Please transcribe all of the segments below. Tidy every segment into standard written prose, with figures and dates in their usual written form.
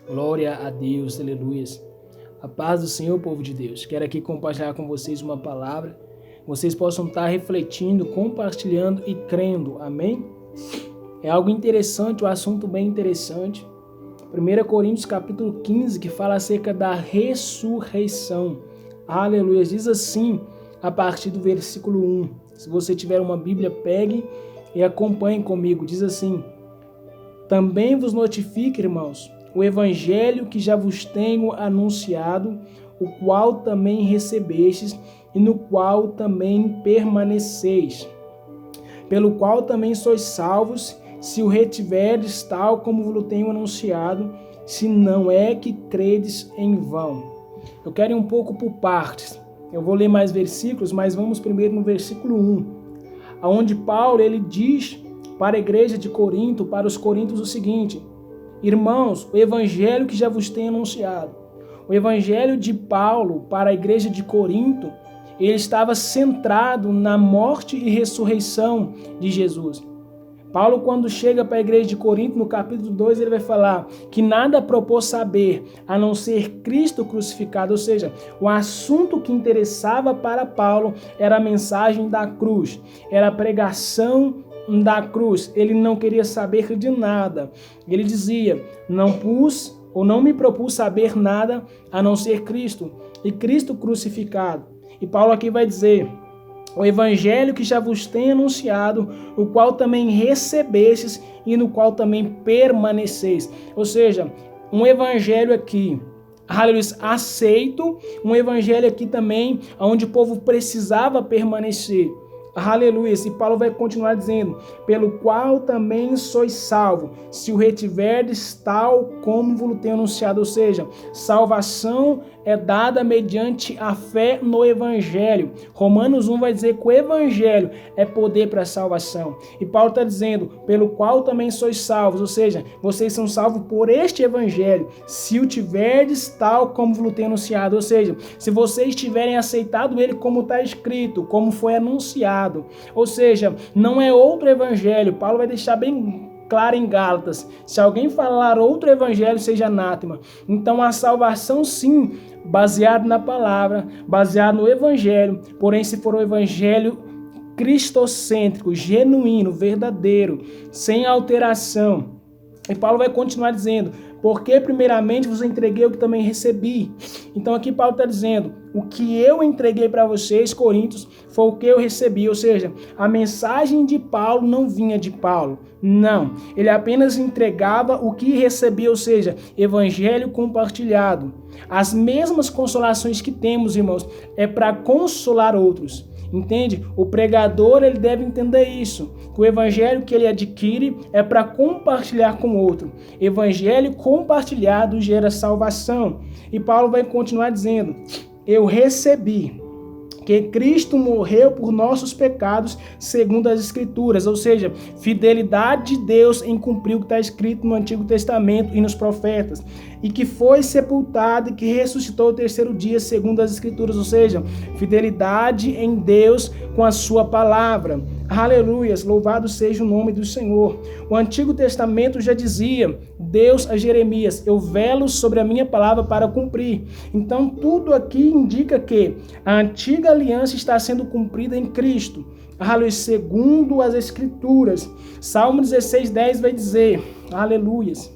Glória a Deus, aleluias. A paz do Senhor, povo de Deus. Quero aqui compartilhar com vocês uma palavra. Vocês possam estar refletindo, compartilhando e crendo. Amém? É algo interessante, um assunto bem interessante. 1 Coríntios capítulo 15, que fala acerca da ressurreição. Aleluia. Diz assim, a partir do versículo 1. Se você tiver uma Bíblia, pegue e acompanhe comigo. Diz assim: também vos notifico, irmãos, o evangelho que já vos tenho anunciado, o qual também recebestes e no qual também permaneceis, pelo qual também sois salvos, se o retiverdes tal como vos tenho anunciado, se não é que credes em vão. Eu quero ir um pouco por partes. Eu vou ler mais versículos, mas vamos primeiro no versículo 1, onde Paulo ele diz para a igreja de Corinto, para os coríntios, o seguinte: irmãos, o evangelho que já vos tenho anunciado. O evangelho de Paulo para a igreja de Corinto, ele estava centrado na morte e ressurreição de Jesus. Paulo, quando chega para a igreja de Corinto, no capítulo 2, ele vai falar que nada propôs saber a não ser Cristo crucificado. Ou seja, o assunto que interessava para Paulo era a mensagem da cruz, era a pregação da cruz. Ele não queria saber de nada. Ele dizia: não me propus saber nada a não ser Cristo e Cristo crucificado. E Paulo aqui vai dizer: o evangelho que já vos tenho anunciado, o qual também recebestes e no qual também permaneceis. Ou seja, um evangelho aqui, aleluia, aceito, um evangelho aqui também onde o povo precisava permanecer. Aleluia. E Paulo vai continuar dizendo: pelo qual também sois salvo, se o retiverdes tal como vos tenho anunciado. Ou seja, salvação é dada mediante a fé no evangelho. Romanos 1 vai dizer que o evangelho é poder para a salvação. E Paulo está dizendo: pelo qual também sois salvos. Ou seja, vocês são salvos por este evangelho, se o tiverdes tal como vos tenho anunciado. Ou seja, se vocês tiverem aceitado ele como está escrito, como foi anunciado. Ou seja, não é outro evangelho. Paulo vai deixar bem claro em Gálatas: se alguém falar outro evangelho, seja anátema. Então a salvação, sim, baseado na palavra, baseado no evangelho. Porém, se for um evangelho cristocêntrico, genuíno, verdadeiro, sem alteração. E Paulo vai continuar dizendo: porque primeiramente vos entreguei o que também recebi. Então aqui Paulo está dizendo: o que eu entreguei para vocês, Coríntios, foi o que eu recebi. Ou seja, a mensagem de Paulo não vinha de Paulo. Não, ele apenas entregava o que recebia, ou seja, evangelho compartilhado. As mesmas consolações que temos, irmãos, é para consolar outros. Entende? O pregador ele deve entender isso, que o evangelho que ele adquire é para compartilhar com o outro. Evangelho compartilhado gera salvação. E Paulo vai continuar dizendo: eu recebi que Cristo morreu por nossos pecados segundo as Escrituras. Ou seja, fidelidade de Deus em cumprir o que está escrito no Antigo Testamento e nos profetas. E que foi sepultado e que ressuscitou o terceiro dia segundo as Escrituras. Ou seja, fidelidade em Deus com a sua palavra. Aleluias, louvado seja o nome do Senhor. O Antigo Testamento já dizia Deus a Jeremias: eu velo sobre a minha palavra para cumprir. Então tudo aqui indica que a antiga aliança está sendo cumprida em Cristo. Aleluia, segundo as Escrituras. Salmo 16:10 vai dizer, aleluias.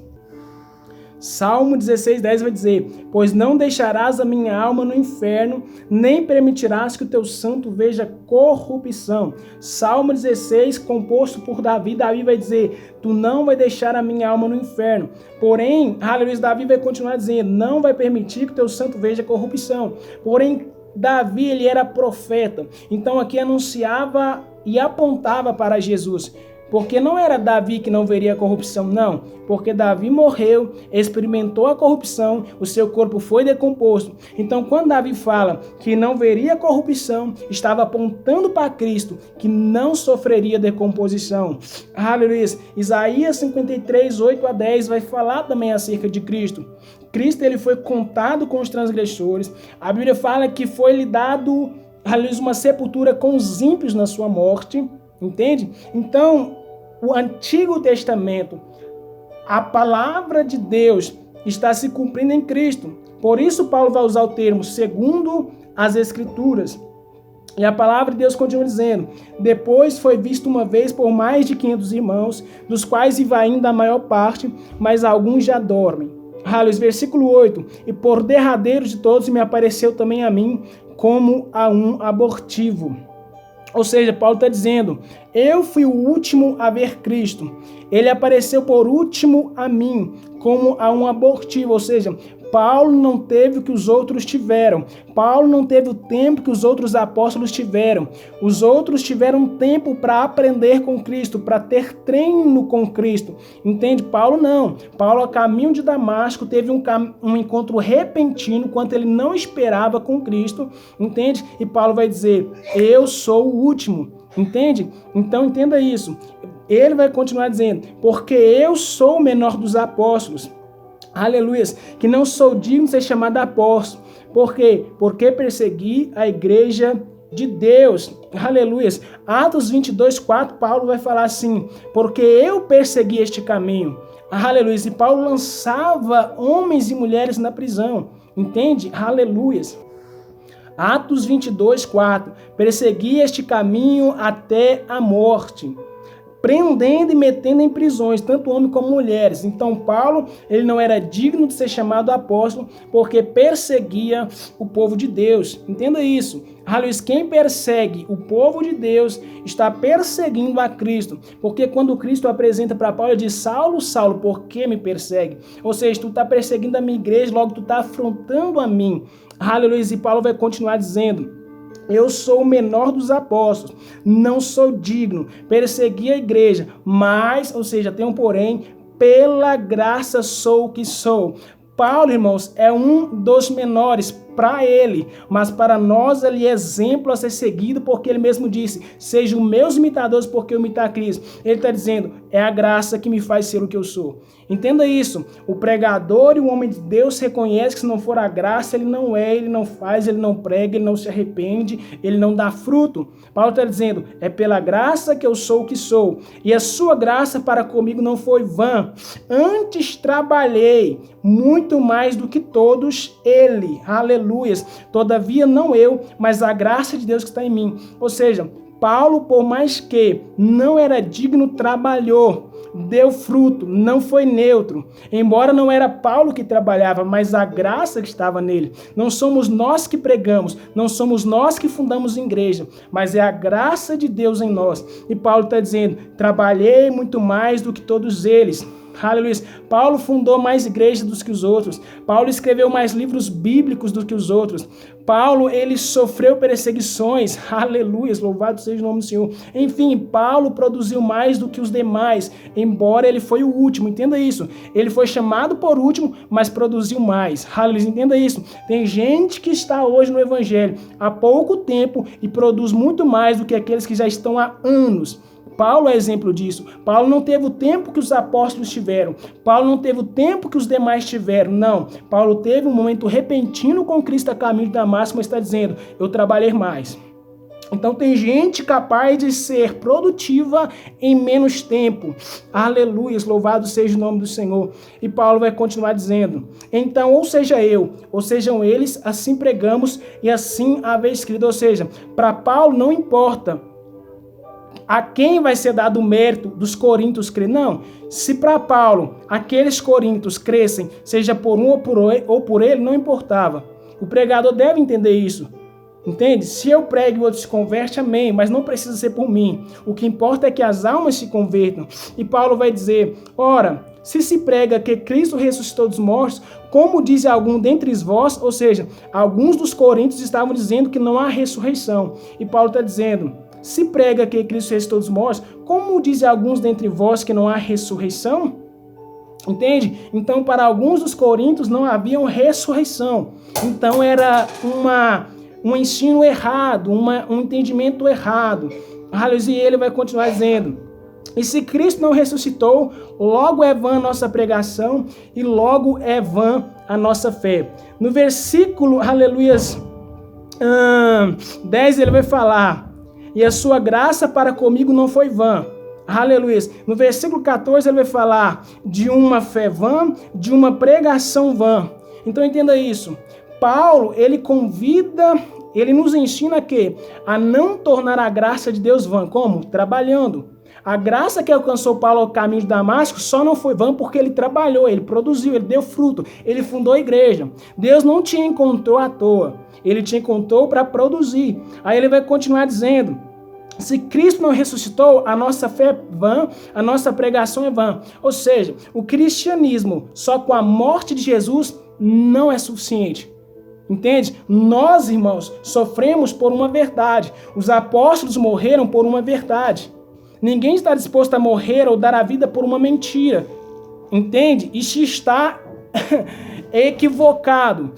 Salmo 16:10 vai dizer: pois não deixarás a minha alma no inferno, nem permitirás que o teu santo veja corrupção. Salmo 16, composto por Davi, Davi vai dizer: tu não vai deixar a minha alma no inferno. Porém, aleluia, Davi vai continuar dizendo: não vai permitir que o teu santo veja corrupção. Porém, Davi, ele era profeta. Então aqui anunciava e apontava para Jesus. Porque não era Davi que não veria a corrupção, não. Porque Davi morreu, experimentou a corrupção, o seu corpo foi decomposto. Então, quando Davi fala que não veria a corrupção, estava apontando para Cristo, que não sofreria decomposição. Aleluia. Isaías 53, 8 a 10 vai falar também acerca de Cristo. Cristo, ele foi contado com os transgressores. A Bíblia fala que foi-lhe dado, aleluia, uma sepultura com os ímpios na sua morte. Entende? Então, o Antigo Testamento, a palavra de Deus está se cumprindo em Cristo. Por isso Paulo vai usar o termo segundo as Escrituras. E a palavra de Deus continua dizendo: depois foi visto uma vez por mais de 500 irmãos, dos quais vive ainda a maior parte, mas alguns já dormem. Versículo 8: e por derradeiro de todos me apareceu também a mim como a um abortivo. Ou seja, Paulo está dizendo: eu fui o último a ver Cristo. Ele apareceu por último a mim como a um abortivo. Ou seja, Paulo não teve o que os outros tiveram. Paulo não teve o tempo que os outros apóstolos tiveram. Os outros tiveram tempo para aprender com Cristo, para ter treino com Cristo. Entende? Paulo não. Paulo, a caminho de Damasco, teve um encontro repentino, quando ele não esperava com Cristo. Entende? E Paulo vai dizer: eu sou o último. Entende? Então entenda isso. Ele vai continuar dizendo: porque eu sou o menor dos apóstolos. Aleluias, que não sou digno de ser chamado apóstolo. Por quê? Porque persegui a igreja de Deus. Aleluias. Atos 22:4, Paulo vai falar assim: porque eu persegui este caminho. Aleluias. E Paulo lançava homens e mulheres na prisão. Entende? Aleluias. Atos 22:4, persegui este caminho até a morte, prendendo e metendo em prisões, tanto homens como mulheres. Então Paulo, ele não era digno de ser chamado apóstolo, porque perseguia o povo de Deus. Entenda isso. Aleluia. Quem persegue o povo de Deus está perseguindo a Cristo. Porque quando Cristo apresenta para Paulo, ele diz: Saulo, Saulo, por que me persegue? Ou seja, tu está perseguindo a minha igreja, logo tu está afrontando a mim. Aleluia. E Paulo vai continuar dizendo: eu sou o menor dos apóstolos, não sou digno, persegui a igreja, mas, ou seja, tem um porém, pela graça sou o que sou. Paulo, irmãos, é um dos menores para ele, mas para nós ele é exemplo a ser seguido, porque ele mesmo disse: sejam meus imitadores, porque eu imitar Cristo. Ele está dizendo: é a graça que me faz ser o que eu sou. Entenda isso. O pregador e o homem de Deus reconhece que se não for a graça, ele não é, ele não faz, ele não prega, ele não se arrepende, ele não dá fruto. Paulo está dizendo: é pela graça que eu sou o que sou, e a sua graça para comigo não foi vã. Antes trabalhei muito mais do que todos ele. Aleluias. Todavia não eu, mas a graça de Deus que está em mim. Ou seja, Paulo, por mais que não era digno, trabalhou, deu fruto, não foi neutro. Embora não era Paulo que trabalhava, mas a graça que estava nele. Não somos nós que pregamos, não somos nós que fundamos igreja, mas é a graça de Deus em nós. E Paulo está dizendo: trabalhei muito mais do que todos eles. Aleluia. Paulo fundou mais igrejas do que os outros. Paulo escreveu mais livros bíblicos do que os outros. Paulo, ele sofreu perseguições. Aleluia. Louvado seja o nome do Senhor. Enfim, Paulo produziu mais do que os demais, embora ele foi o último. Entenda isso. Ele foi chamado por último, mas produziu mais. Aleluia. Entenda isso. Tem gente que está hoje no evangelho há pouco tempo e produz muito mais do que aqueles que já estão há anos. Paulo é exemplo disso. Paulo não teve o tempo que os apóstolos tiveram. Paulo não teve o tempo que os demais tiveram. Não. Paulo teve um momento repentino com Cristo a caminho de Damasco, mas está dizendo: eu trabalhei mais. Então tem gente capaz de ser produtiva em menos tempo. Aleluia, louvado seja o nome do Senhor. E Paulo vai continuar dizendo: então, ou seja eu, ou sejam eles, assim pregamos e assim haver escrito. Ou seja, para Paulo não importa a quem vai ser dado o mérito dos coríntios crer. Não. Se para Paulo aqueles coríntios crescem, seja por um ou por ele, não importava. O pregador deve entender isso. Entende? Se eu prego e o outro se converte, amém, mas não precisa ser por mim. O que importa é que as almas se convertam. E Paulo vai dizer: ora, se prega que Cristo ressuscitou dos mortos, como diz algum dentre vós, ou seja, alguns dos coríntios estavam dizendo que não há ressurreição. E Paulo está dizendo: se prega que Cristo ressuscitou dos mortos, como dizem alguns dentre vós que não há ressurreição? Entende? Então, para alguns dos coríntios não havia ressurreição. Então, era um ensino errado, um entendimento errado. E ele vai continuar dizendo: e se Cristo não ressuscitou, logo é vã a nossa pregação e logo é vã a nossa fé. No versículo, 10, ele vai falar: e a sua graça para comigo não foi vã. Aleluia. No versículo 14 ele vai falar de uma fé vã, de uma pregação vã. Então entenda isso. Paulo, ele convida, ele nos ensina a não tornar a graça de Deus vã. Como? Trabalhando. A graça que alcançou Paulo ao caminho de Damasco só não foi vã porque ele trabalhou, ele produziu, ele deu fruto, ele fundou a igreja. Deus não te encontrou à toa, ele te encontrou para produzir. Aí ele vai continuar dizendo: se Cristo não ressuscitou, a nossa fé é vã, a nossa pregação é vã. Ou seja, o cristianismo só com a morte de Jesus não é suficiente. Entende? Nós, irmãos, sofremos por uma verdade. Os apóstolos morreram por uma verdade. Ninguém está disposto a morrer ou dar a vida por uma mentira. Entende? Isso está equivocado.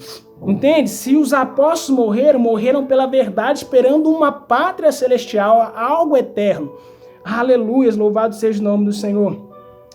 Entende? Se os apóstolos morreram pela verdade, esperando uma pátria celestial, algo eterno. Aleluia, louvado seja o nome do Senhor.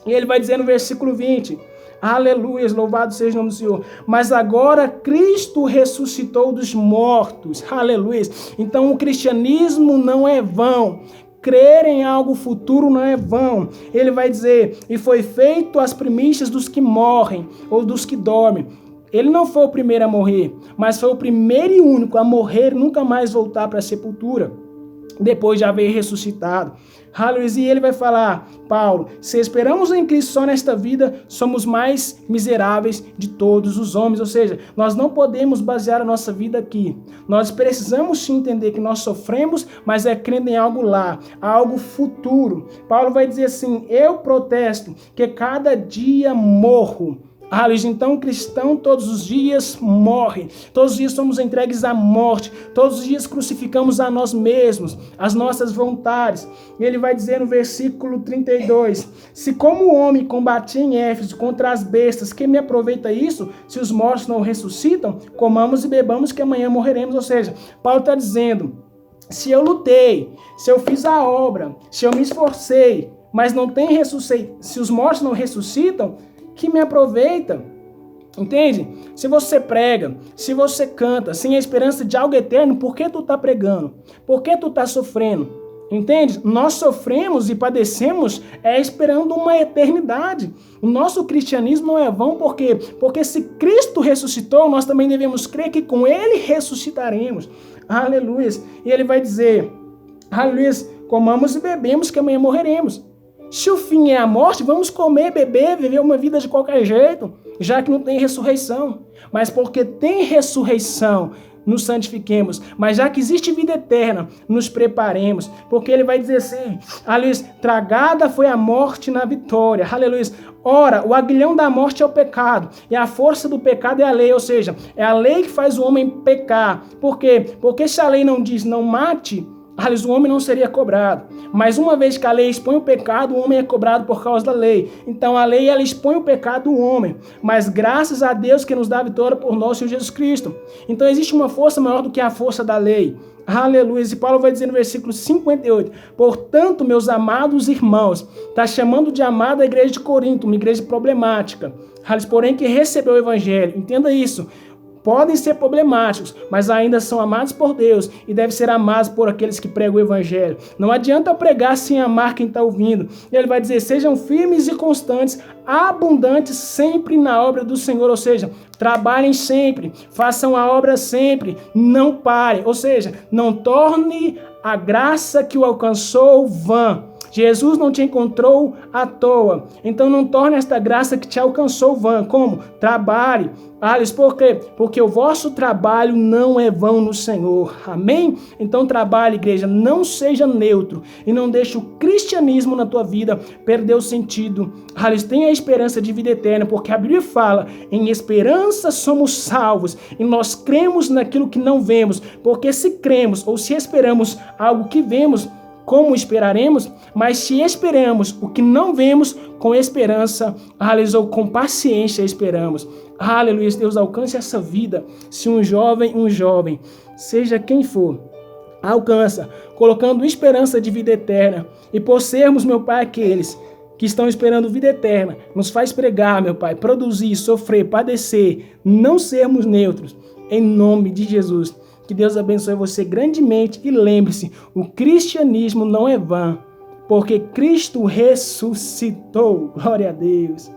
E ele vai dizer no versículo 20... Aleluia, louvado seja o nome do Senhor. Mas agora Cristo ressuscitou dos mortos. Aleluia. Então o cristianismo não é vão. Crer em algo futuro não é vão. Ele vai dizer: e foi feito as primícias dos que morrem ou dos que dormem. Ele não foi o primeiro a morrer, mas foi o primeiro e único a morrer e nunca mais voltar para a sepultura, depois de haver ressuscitado. Aleluia. E ele vai falar, Paulo: se esperamos em Cristo só nesta vida, somos mais miseráveis de todos os homens. Ou seja, nós não podemos basear a nossa vida aqui. Nós precisamos sim entender que nós sofremos, mas é crendo em algo lá, algo futuro. Paulo vai dizer assim: eu protesto que cada dia morro. Então o cristão todos os dias morre, todos os dias somos entregues à morte, todos os dias crucificamos a nós mesmos, as nossas vontades. E ele vai dizer no versículo 32, se como o homem combatia em Éfeso contra as bestas, que me aproveita isso? Se os mortos não ressuscitam, comamos e bebamos que amanhã morreremos. Ou seja, Paulo está dizendo: se eu lutei, se eu fiz a obra, se eu me esforcei, mas não tem ressuscitado, se os mortos não ressuscitam, que me aproveita. Entende? Se você prega, se você canta sem a esperança de algo eterno, por que tu está pregando? Por que tu está sofrendo? Entende? Nós sofremos e padecemos esperando uma eternidade. O nosso cristianismo não é vão, por quê? Porque se Cristo ressuscitou, nós também devemos crer que com Ele ressuscitaremos. Aleluia. E ele vai dizer: aleluia, comamos e bebemos que amanhã morreremos. Se o fim é a morte, vamos comer, beber, viver uma vida de qualquer jeito, já que não tem ressurreição. Mas porque tem ressurreição, nos santifiquemos. Mas já que existe vida eterna, nos preparemos. Porque ele vai dizer assim: aleluia, tragada foi a morte na vitória. Aleluia. Ora, o aguilhão da morte é o pecado, e a força do pecado é a lei. Ou seja, é a lei que faz o homem pecar. Por quê? Porque se a lei não diz não mate, o homem não seria cobrado. Mas uma vez que a lei expõe o pecado, o homem é cobrado por causa da lei. Então a lei, ela expõe o pecado do homem. Mas graças a Deus que nos dá a vitória por nosso Senhor Jesus Cristo. Então existe uma força maior do que a força da lei. Aleluia. E Paulo vai dizer no versículo 58, portanto, meus amados irmãos, está chamando de amada a igreja de Corinto, uma igreja problemática, porém que recebeu o evangelho. Entenda isso. Podem ser problemáticos, mas ainda são amados por Deus e devem ser amados por aqueles que pregam o evangelho. Não adianta eu pregar sem amar quem está ouvindo. Ele vai dizer: sejam firmes e constantes, abundantes sempre na obra do Senhor. Ou seja, trabalhem sempre, façam a obra sempre, não parem. Ou seja, não torne a graça que o alcançou vã. Jesus não te encontrou à toa. Então não torne esta graça que te alcançou vã. Como? Trabalhe. Por quê? Porque o vosso trabalho não é vão no Senhor. Amém? Então trabalhe, igreja. Não seja neutro. E não deixe o cristianismo na tua vida perder o sentido. Tenha a esperança de vida eterna. Porque a Bíblia fala: em esperança somos salvos. E nós cremos naquilo que não vemos. Porque se cremos ou se esperamos algo que vemos, como esperaremos? Mas se esperamos o que não vemos, com esperança, ou com paciência esperamos. Aleluia, Deus alcance essa vida. Se um jovem, seja quem for, alcança, colocando esperança de vida eterna. E por sermos, meu Pai, aqueles que estão esperando vida eterna, nos faz pregar, meu Pai, produzir, sofrer, padecer, não sermos neutros, em nome de Jesus. Que Deus abençoe você grandemente e lembre-se, o cristianismo não é vã. porque Cristo ressuscitou. Glória a Deus.